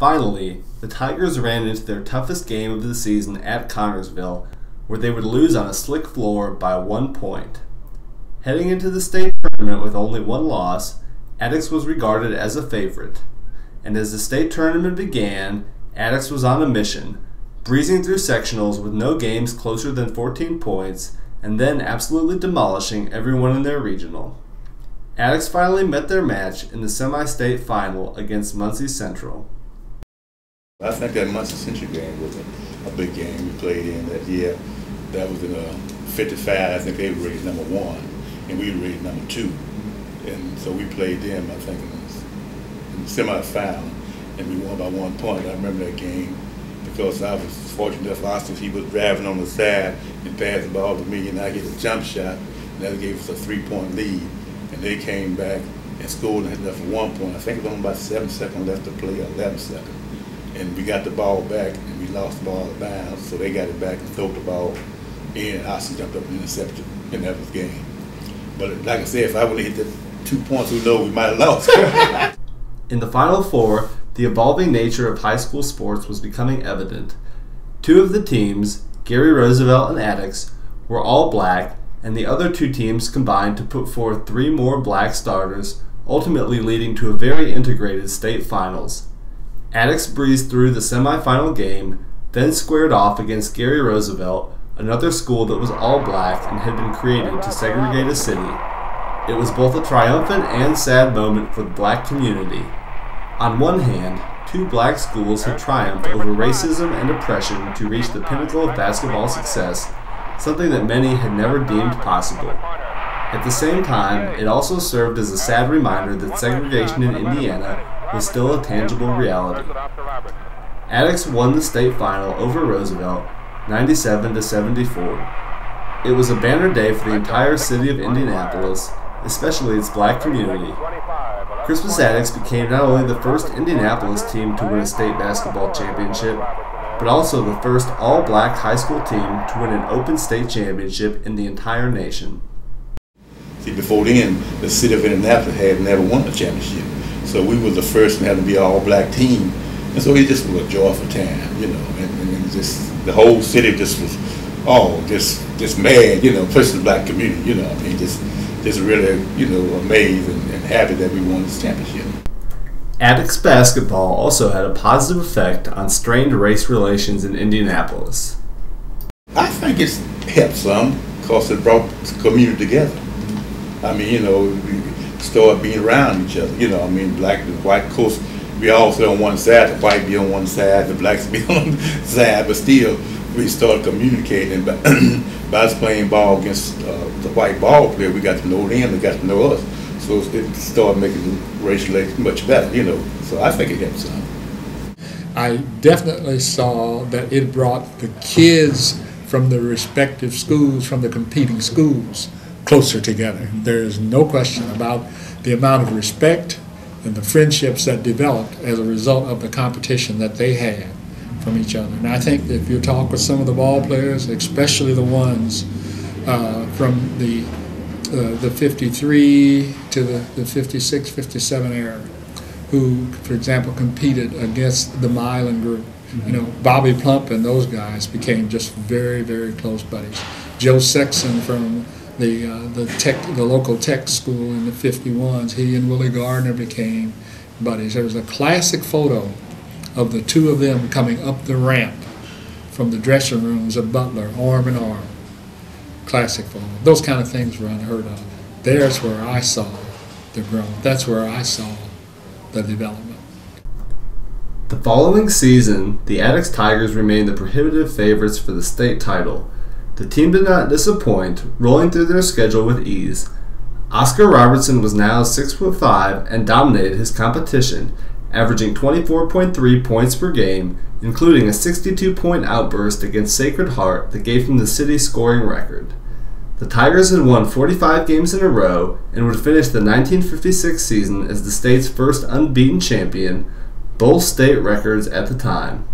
Finally, the Tigers ran into their toughest game of the season at Connersville, where they would lose on a slick floor by 1 point. Heading into the state tournament with only one loss, Attucks was regarded as a favorite. And as the state tournament began, Attucks was on a mission, breezing through sectionals with no games closer than 14 points, and then absolutely demolishing everyone in their regional. Attucks finally met their match in the semi-state final against Muncie Central. I think that Muncie Central game was a big game we played in that year. That was in 55. I think they were rated number 1, and we were rated number 2. And so we played them, I think, in the semi-final, and we won by 1 point. I remember that game because I was fortunate enough. Oscar, he was driving on the side and passed the ball to me, and I get a jump shot, and that gave us a 3-point lead. And they came back and scored and had left for 1 point. I think it was only about 7 seconds left to play, or 11 seconds. And we got the ball back, and we lost the ball out of bounds, so they got it back and threw the ball in, and Oscar jumped up and intercepted, and that was the game. But like I said, if I would have hit the 2 points, who knows, we might have lost. In the Final Four, the evolving nature of high school sports was becoming evident. 2 of the teams, Gary Roosevelt and Attucks, were all black, and the other 2 teams combined to put forth 3 more black starters, ultimately leading to a very integrated state finals. Attucks breezed through the semifinal game, then squared off against Gary Roosevelt, another school that was all black and had been created to segregate a city. It was both a triumphant and sad moment for the black community. On one hand, 2 black schools had triumphed over racism and oppression to reach the pinnacle of basketball success, something that many had never deemed possible. At the same time, it also served as a sad reminder that segregation in Indiana was still a tangible reality. Attucks won the state final over Roosevelt, 97-74. It was a banner day for the entire city of Indianapolis, especially its black community. CrispusAttucks became not only the first Indianapolis team to win a state basketball championship, but also the first all-black high school team to win an open state championship in the entire nation. See, before then, the city of Indianapolis had never won a championship. So we were the first and had to be an all-black team. And so it just was a joyful time, you know, and just the whole city just was just mad, you know, especially the black community, you know, I mean, just really, you know, amazed and happy that we won this championship. Attucks basketball also had a positive effect on strained race relations in Indianapolis. I think it's helped some because it brought the community together. I mean, you know, we started being around each other, you know, I mean, black and white, of course, we all sit on one side, the white be on one side, the blacks be on the side, but still, we started communicating. By us playing ball against the white ball player, we got to know them, they got to know us. So it started making the race relations much better, you know. So I think it helped some. I definitely saw that it brought the kids from the respective schools, from the competing schools, closer together. There is no question about the amount of respect and the friendships that developed as a result of the competition that they had from each other. And I think that if you talk with some of the ball players, especially the ones from the 53 to the 56, 57 era, who, for example, competed against the Milan group, you know, Bobby Plump and those guys became just very, very close buddies. Joe Sexton from the local tech school in the 51s, he and Willie Gardner became buddies. There was a classic photo of the 2 of them coming up the ramp from the dressing rooms of Butler, arm in arm. Classic photo. Those kind of things were unheard of. There's where I saw the growth. That's where I saw the development. The following season, the Attucks Tigers remained the prohibitive favorites for the state title. The team did not disappoint, rolling through their schedule with ease. Oscar Robertson was now 6'5" and dominated his competition, averaging 24.3 points per game, including a 62-point outburst against Sacred Heart that gave him the city scoring record. The Tigers had won 45 games in a row and would finish the 1956 season as the state's first unbeaten champion, both state records at the time.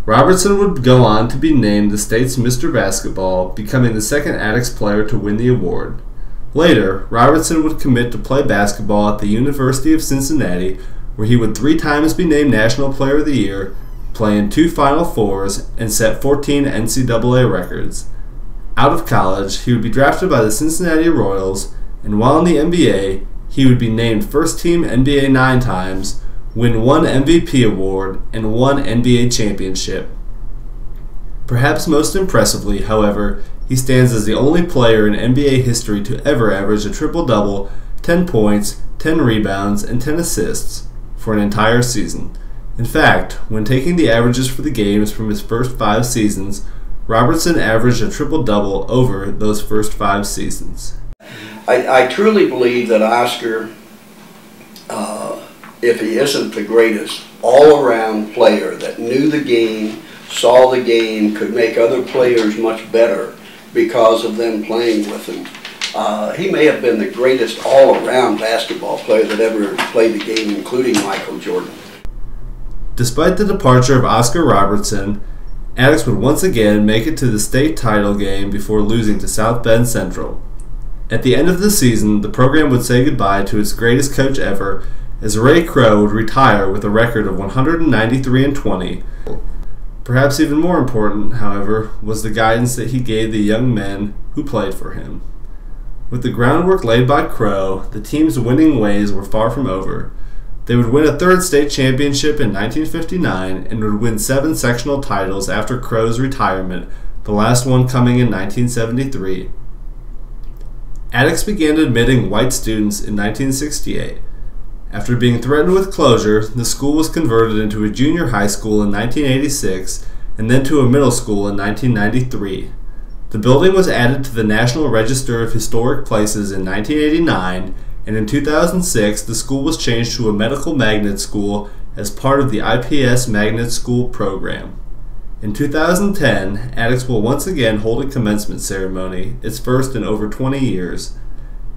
Robertson would go on to be named the state's Mr. Basketball, becoming the second Attucks player to win the award. Later, Robertson would commit to play basketball at the University of Cincinnati, where he would 3 times be named National Player of the Year, play in 2 Final Fours, and set 14 NCAA records. Out of college, he would be drafted by the Cincinnati Royals, and while in the NBA, he would be named First Team NBA 9 times, win 1 MVP award, and 1 NBA championship. Perhaps most impressively, however, he stands as the only player in NBA history to ever average a triple-double, 10 points, 10 rebounds, and 10 assists for an entire season. In fact, when taking the averages for the games from his first 5 seasons, Robertson averaged a triple-double over those first 5 seasons. I truly believe that Oscar, if he isn't the greatest all-around player that knew the game, saw the game, could make other players much better because of them playing with him, he may have been the greatest all-around basketball player that ever played the game, including Michael Jordan. Despite the departure of Oscar Robertson, Attucks would once again make it to the state title game before losing to South Bend Central. At the end of the season, the program would say goodbye to its greatest coach ever, as Ray Crow would retire with a record of 193-20. Perhaps even more important, however, was the guidance that he gave the young men who played for him. With the groundwork laid by Crow, the team's winning ways were far from over. They would win a 3rd state championship in 1959 and would win 7 sectional titles after Crow's retirement, the last one coming in 1973. Attucks began admitting white students in 1968. After being threatened with closure, the school was converted into a junior high school in 1986 and then to a middle school in 1993. The building was added to the National Register of Historic Places in 1989, and in 2006 the school was changed to a medical magnet school as part of the IPS Magnet School program. In 2010, Attucks will once again hold a commencement ceremony, its first in over 20 years.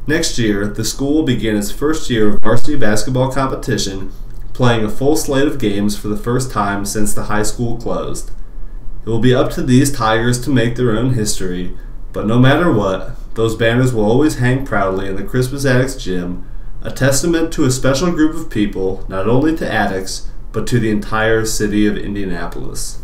Next year, the school will begin its first year of varsity basketball competition, playing a full slate of games for the first time since the high school closed. It will be up to these Tigers to make their own history, but no matter what, those banners will always hang proudly in the CrispusAttucks gym, a testament to a special group of people, not only to Attucks, but to the entire city of Indianapolis.